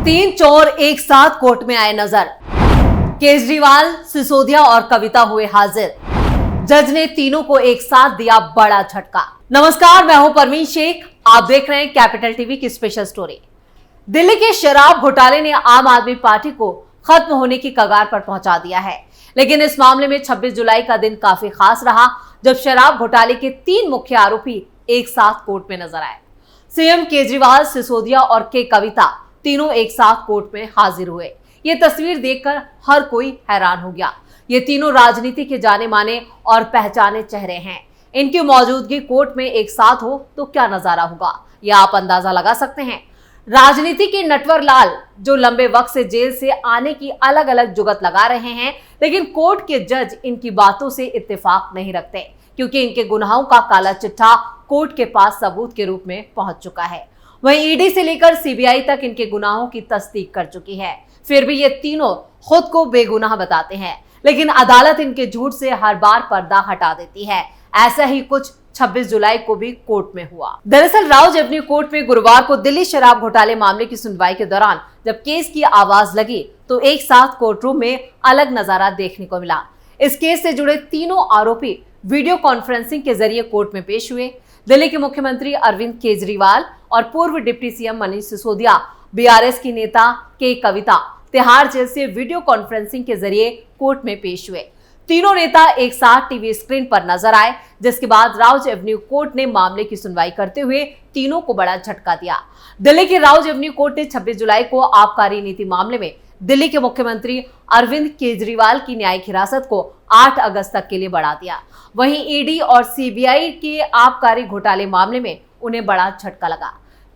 तीन चोर एक साथ कोर्ट में आए नजर। केजरीवाल, सिसोदिया और कविता हुए हाजिर। जज ने तीनों को एक साथ दिया बड़ा झटका। नमस्कार, मैं हूं परवीन शेख। आप देख रहे हैं कैपिटल टीवी की स्पेशल स्टोरी। दिल्ली के शराब घोटाले ने आम आदमी पार्टी को खत्म होने की कगार पर पहुंचा दिया है, लेकिन इस मामले में 26 जुलाई का दिन काफी खास रहा, जब शराब घोटाले के 3 मुख्य आरोपी एक साथ कोर्ट में नजर आए। सीएम केजरीवाल, सिसोदिया और के कविता तीनों एक साथ कोर्ट में हाजिर हुए। ये तस्वीर देखकर हर कोई हैरान हो गया। ये तीनों राजनीति के जाने माने और पहचाने चेहरे हैं। इनकी मौजूदगी कोर्ट में एक साथ हो तो क्या नजारा होगा, यह आप अंदाजा लगा सकते हैं। राजनीति के नटवर लाल जो लंबे वक्त से जेल से आने की अलग अलग जुगत लगा रहे हैं, लेकिन कोर्ट के जज इनकी बातों से इत्तेफाक नहीं रखते, क्योंकि इनके गुनाहों का काला चिट्ठा कोर्ट के पास सबूत के रूप में पहुंच चुका है। वहीं ईडी से लेकर सीबीआई तक इनके गुनाहों की तस्दीक कर चुकी है। फिर भी ये तीनों खुद को बेगुनाह बताते हैं, लेकिन अदालत इनके झूठ से हर बार पर्दा हटा देती है। ऐसा ही कुछ 26 जुलाई को भी कोर्ट में हुआ। दरअसल राउज एवेन्यू कोर्ट में गुरुवार को दिल्ली शराब घोटाले मामले की सुनवाई के दौरान जब केस की आवाज लगी तो एक साथ कोर्ट रूम में अलग नजारा देखने को मिला। इस केस से जुड़े तीनों आरोपी वीडियो कॉन्फ्रेंसिंग के जरिए कोर्ट में पेश हुए। दिल्ली के मुख्यमंत्री अरविंद केजरीवाल और पूर्व deputy CM Manish Sisodia, BRS की नेता के कविता तिहाड़ जेल से वीडियो कॉन्फ्रेंसिंग के जरिए कोर्ट में पेश हुए। तीनों नेता एक साथ टीवी स्क्रीन पर नजर आए, जिसके बाद राउज एवेन्यू कोर्ट ने मामले की सुनवाई करते हुए तीनों को बड़ा झटका दिया। दिल्ली के राउज एवेन्यू कोर्ट ने 26 जुलाई को आबकारी नीति मामले में दिल्ली के मुख्यमंत्री अरविंद केजरीवाल की न्यायिक हिरासत को 8 अगस्त तक के लिए बढ़ा दिया। वहीं ईडी और सीबीआई के आबकारी घोटाले मामले में उन्हें बड़ा झटका लगा।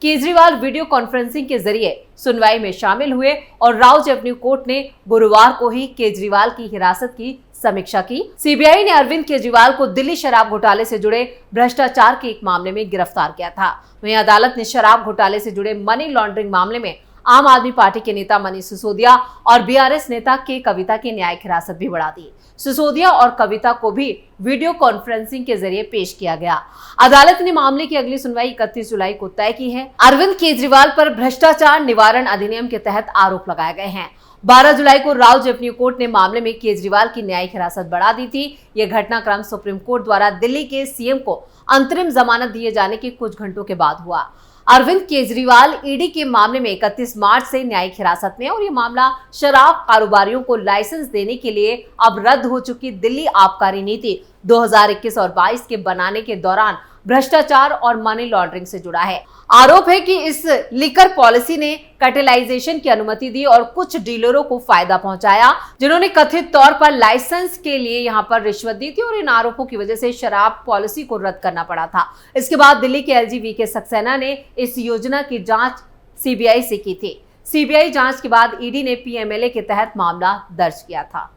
केजरीवाल वीडियो कॉन्फ्रेंसिंग के जरिए सुनवाई में शामिल हुए और राउज एवेन्यू कोर्ट ने गुरुवार को ही केजरीवाल की हिरासत की समीक्षा की। सीबीआई ने अरविंद केजरीवाल को दिल्ली शराब घोटाले से जुड़े भ्रष्टाचार के एक मामले में गिरफ्तार किया था। वहीं अदालत ने शराब घोटाले से जुड़े मनी लॉन्ड्रिंग मामले में आम आदमी पार्टी के नेता मनीष सिसोदिया और बीआरएस नेता के कविता की न्यायिक हिरासत भी बढ़ा दी। सिसोदिया और कविता को भी वीडियो कॉन्फ्रेंसिंग के जरिए पेश किया गया। अदालत ने मामले की अगली सुनवाई 31 जुलाई को तय की है। अरविंद केजरीवाल पर भ्रष्टाचार निवारण अधिनियम के तहत आरोप लगाए गए हैं। 12 जुलाई को राउज एवेन्यू कोर्ट ने मामले में केजरीवाल की न्यायिक हिरासत बढ़ा दी थी। यह घटनाक्रम सुप्रीम कोर्ट द्वारा दिल्ली के सीएम को अंतरिम जमानत दिए जाने के कुछ घंटों के बाद हुआ। अरविंद केजरीवाल ईडी के मामले में 31 मार्च से न्यायिक हिरासत में, और ये मामला शराब कारोबारियों को लाइसेंस देने के लिए अब रद्द हो चुकी दिल्ली आबकारी नीति 2021 और 22 के बनाने के दौरान भ्रष्टाचार और मनी लॉन्ड्रिंग से जुड़ा है। आरोप है कि इस लिकर पॉलिसी ने कैटेलाइजेशन की अनुमति दी और कुछ डीलरों को फायदा पहुंचाया, जिन्होंने कथित तौर पर लाइसेंस के लिए यहां पर रिश्वत दी थी, और इन आरोपों की वजह से शराब पॉलिसी को रद्द करना पड़ा था। इसके बाद दिल्ली के एलजी वीके सक्सेना ने इस योजना की जांच सीबीआई से की थी। सीबीआई जांच के बाद ईडी ने पीएमएलए के तहत मामला दर्ज किया था।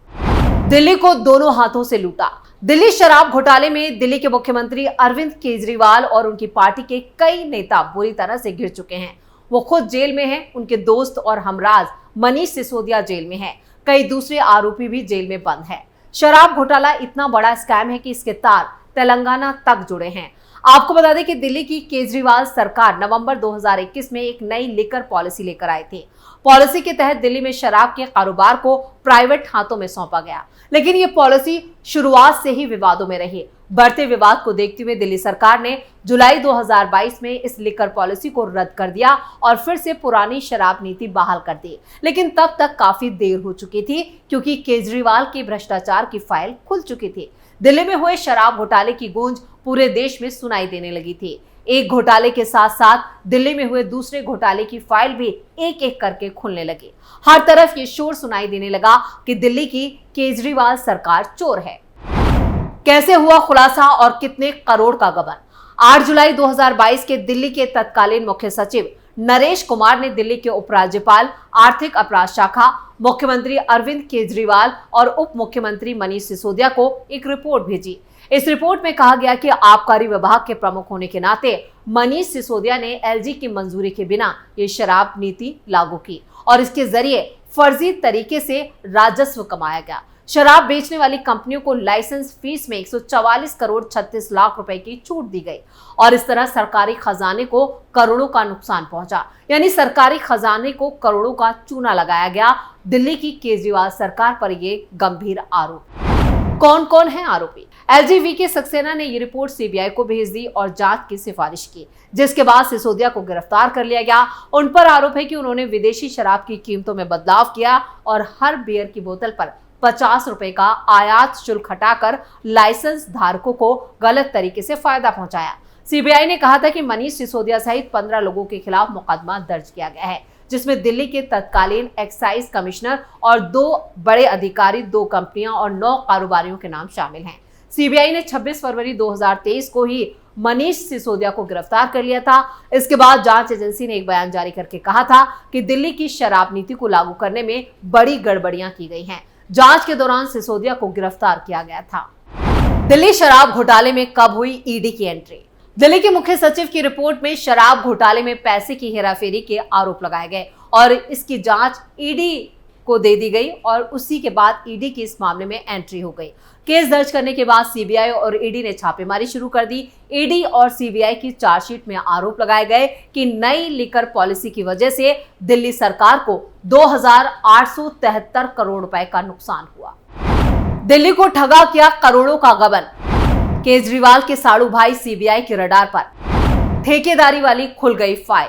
दिल्ली को दोनों हाथों से लूटा। दिल्ली शराब घोटाले में दिल्ली के मुख्यमंत्री अरविंद केजरीवाल और उनकी पार्टी के कई नेता बुरी तरह से घिर चुके हैं। वो खुद जेल में हैं, उनके दोस्त और हमराज मनीष सिसोदिया जेल में हैं, कई दूसरे आरोपी भी जेल में बंद हैं। शराब घोटाला इतना बड़ा स्कैम है कि इसके तार तेलंगाना तक जुड़े हैं। आपको बता दें कि दिल्ली की केजरीवाल सरकार नवंबर 2021 में एक नई लिकर पॉलिसी लेकर आई थी। पॉलिसी के तहत दिल्ली में शराब के कारोबार को प्राइवेट हाथों में सौंपा गया, लेकिन ये पॉलिसी शुरुआत से ही विवादों में रही। बढ़ते विवाद को देखते हुए दिल्ली सरकार ने जुलाई 2022 में इस लिकर पॉलिसी को रद्द कर दिया और फिर से पुरानी शराब नीति बहाल कर दी। लेकिन तब तक काफी देर हो चुकी थी, क्योंकि केजरीवाल की भ्रष्टाचार की फाइल खुल चुकी थी। दिल्ली में हुए शराब घोटाले की गूंज पूरे देश में सुनाई देने लगी थी। एक घोटाले के साथ साथ दिल्ली में हुए दूसरे घोटाले की फाइल भी एक एक करके खुलने लगी। हर तरफ ये शोर सुनाई देने लगा कि दिल्ली की केजरीवाल सरकार चोर है। कैसे हुआ खुलासा और कितने करोड़ का गबन? 8 जुलाई 2022 के दिल्ली के तत्कालीन मुख्य सचिव नरेश कुमार ने दिल्ली के उपराज्यपाल, आर्थिक अपराध शाखा, मुख्यमंत्री अरविंद केजरीवाल और उप मुख्यमंत्री मनीष सिसोदिया को एक रिपोर्ट भेजी। इस रिपोर्ट में कहा गया कि आबकारी विभाग के प्रमुख होने के नाते मनीष सिसोदिया ने एलजी की मंजूरी के बिना ये शराब नीति लागू की और इसके जरिए फर्जी तरीके से राजस्व कमाया गया। शराब बेचने वाली कंपनियों को लाइसेंस फीस में 144 करोड़ 36 लाख रुपए की छूट दी गई और इस तरह सरकारी खजाने को करोड़ों का नुकसान पहुंचा। यानी सरकारी खजाने को करोड़ों का चूना लगाया गया। दिल्ली की केजरीवाल सरकार पर ये गंभीर आरोप। कौन कौन है आरोपी? LG सक्सेना ने ये रिपोर्ट सीबीआई को भेज दी और जांच की सिफारिश की, जिसके बाद सिसोदिया को गिरफ्तार कर लिया गया। उन पर आरोप है कि उन्होंने विदेशी शराब की कीमतों में बदलाव किया और हर बियर की बोतल पर 50 रुपए का आयात शुल्क हटाकर लाइसेंस धारकों को गलत तरीके से फायदा पहुंचाया। सीबीआई ने कहा था कि मनीष सिसोदिया सहित 15 लोगों के खिलाफ मुकदमा दर्ज किया गया है, जिसमें दिल्ली के तत्कालीन एक्साइज कमिश्नर और 2 बड़े अधिकारी, 2 कंपनियां और 9 कारोबारियों के नाम शामिल हैं। सीबीआई ने 26 फरवरी 2023 को ही मनीष सिसोदिया को गिरफ्तार कर लिया था। इसके बाद जांच एजेंसी ने एक बयान जारी करके कहा था कि दिल्ली की शराब नीति को लागू करने में बड़ी गड़बड़ियां की गई हैं। जांच के दौरान सिसोदिया को गिरफ्तार किया गया था। दिल्ली शराब घोटाले में कब हुई ईडी की एंट्री? दिल्ली के मुख्य सचिव की रिपोर्ट में शराब घोटाले में पैसे की हेराफेरी के आरोप लगाए गए और इसकी जांच ईडी को दे दी गई और उसी के बाद ईडी की इस मामले में एंट्री हो गई। केस दर्ज करने के बाद सीबीआई और ईडी ने छापेमारी शुरू कर दी। ईडी और सीबीआई की चार्जशीट में आरोप लगाए गए कि नई लिकर पॉलिसी की वजह से दिल्ली सरकार को 2873 करोड़ रुपए का नुकसान हुआ। दिल्ली को ठगा किया करोड़ों का गबन। केजरीवाल के साड़ू भाई सीबीआई के रडार पर। ठेकेदारी वाली खुल गई फाइल।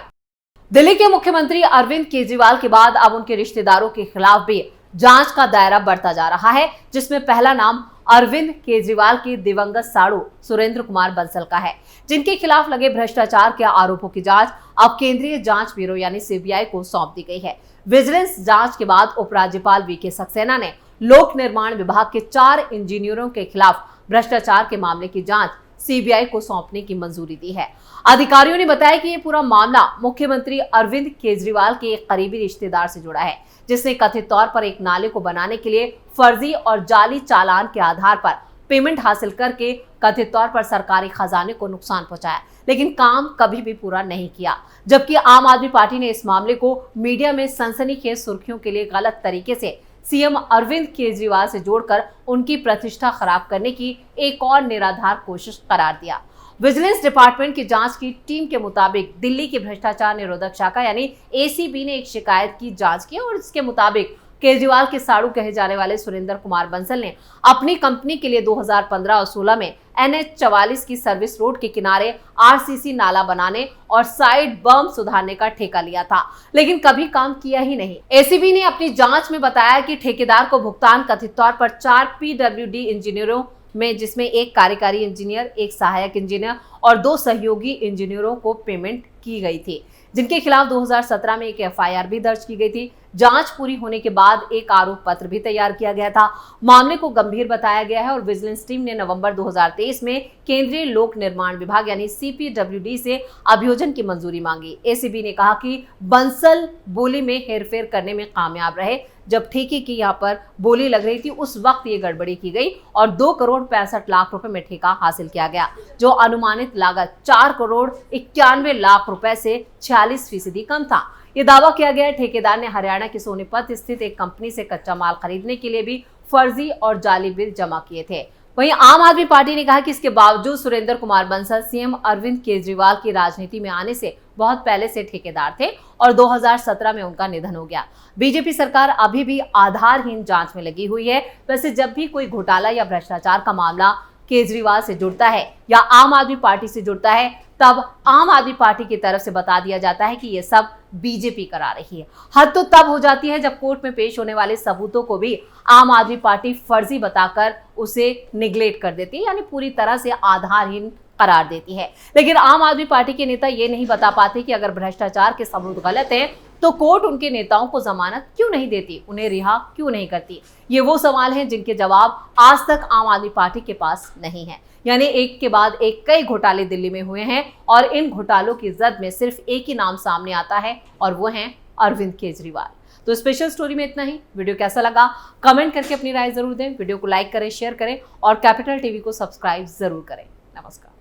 दिल्ली के मुख्यमंत्री अरविंद केजरीवाल के बाद अब उनके रिश्तेदारों के खिलाफ भी जांच का दायरा बढ़ता जा रहा है, जिसमें पहला नाम अरविंद केजरीवाल के दिवंगत साड़ू सुरेंद्र कुमार बंसल का है, जिनके खिलाफ लगे भ्रष्टाचार के आरोपों की जांच अब केंद्रीय जांच ब्यूरो यानी सीबीआई को सौंप दी गई है। विजिलेंस जांच के बाद उपराज्यपाल वीके सक्सेना ने लोक निर्माण विभाग के 4 इंजीनियरों के खिलाफ भ्रष्टाचार के मामले की जांच सीबीआई को सौंपने की मंजूरी दी है। अधिकारियों ने बताया कि ये पूरा मामला मुख्यमंत्री अरविंद केजरीवाल के एक करीबी रिश्तेदार से जुड़ा है, जिसने कथित तौर पर एक नाले को बनाने के लिए फर्जी और जाली चालान के आधार पर पेमेंट हासिल करके कथित तौर पर सरकारी खजाने को नुकसान पहुंचाया, लेकिन काम कभी भी पूरा नहीं किया। जबकि आम आदमी पार्टी ने इस मामले को मीडिया में सनसनीखेज सुर्खियों के लिए गलत तरीके से सीएम अरविंद केजरीवाल से जोड़कर उनकी प्रतिष्ठा खराब करने की एक और निराधार कोशिश करार दिया। विजिलेंस डिपार्टमेंट की जांच की टीम के मुताबिक दिल्ली की भ्रष्टाचार निरोधक शाखा यानी एसीबी ने एक शिकायत की जांच की और इसके मुताबिक केजरीवाल के साड़ू कहे जाने वाले सुरेंद्र कुमार बंसल ने अपनी कंपनी के लिए 2015 और 16 में NH 44 की सर्विस रोड के किनारे RCC नाला बनाने और साइड बम सुधारने का ठेका लिया था, लेकिन कभी काम किया ही नहीं। एसीबी ने अपनी जांच में बताया कि ठेकेदार को भुगतान कथित तौर पर 4 PWD इंजीनियरों में, जिसमें एक कार्यकारी इंजीनियर, एक सहायक इंजीनियर और 2 सहयोगी इंजीनियरों को पेमेंट की गई थी, जिनके खिलाफ 2017 में एक FIR भी दर्ज की गई थी। जांच पूरी होने के बाद एक आरोप पत्र भी तैयार किया गया था। मामले को गंभीर बताया गया है और विजिलेंस टीम ने नवंबर 2023 में केंद्रीय लोक निर्माण विभाग यानी CPWD से अभियोजन की मंजूरी मांगी। एसीबी ने कहा कि बंसल बोली में हेरफेर करने में कामयाब रहे। जब ठेके की यहाँ पर बोली लग रही थी उस वक्त ये गड़बड़ी की गई और 2 करोड़ 65 लाख रुपए में ठेका हासिल किया गया, जो अनुमानित लागत 4 करोड़ 91 लाख रुपए से 46% कम था। ये दावा किया गया है ठेकेदार ने हरियाणा के सोनीपत स्थित एक कंपनी से कच्चा माल खरीदने के लिए भी फर्जी और जाली बिल जमा किए थे। वहीं आम आदमी पार्टी ने कहा कि इसके बावजूद सुरेंद्र कुमार बंसल सीएम अरविंद केजरीवाल की राजनीति में आने से बहुत पहले से ठेकेदार थे और 2017 में उनका निधन हो गया। बीजेपी सरकार अभी भी आधारहीन जांच में लगी हुई है। वैसे जब भी कोई घोटाला या भ्रष्टाचार का मामला केजरीवाल से जुड़ता है या आम आदमी पार्टी से जुड़ता है, तब आम आदमी पार्टी की तरफ से बता दिया जाता है कि ये सब बीजेपी करा रही है। हद तो तब हो जाती है जब कोर्ट में पेश होने वाले सबूतों को भी आम आदमी पार्टी फर्जी बताकर उसे निगलेक्ट कर देती है, यानी पूरी तरह से आधारहीन करार देती है। लेकिन आम आदमी पार्टी के नेता ये नहीं बता पाते कि अगर भ्रष्टाचार के सबूत गलत है तो कोर्ट उनके नेताओं को जमानत क्यों नहीं देती, उन्हें रिहा क्यों नहीं करती। ये वो सवाल हैं जिनके जवाब आज तक आम आदमी पार्टी के पास नहीं है। यानी एक के बाद एक कई घोटाले दिल्ली में हुए हैं और इन घोटालों की जद में सिर्फ एक ही नाम सामने आता है और वो है अरविंद केजरीवाल। तो स्पेशल स्टोरी में इतना ही। वीडियो कैसा लगा कमेंट करके अपनी राय जरूर दें। वीडियो को लाइक करें, शेयर करें और कैपिटल टीवी को सब्सक्राइब जरूर करें। नमस्कार।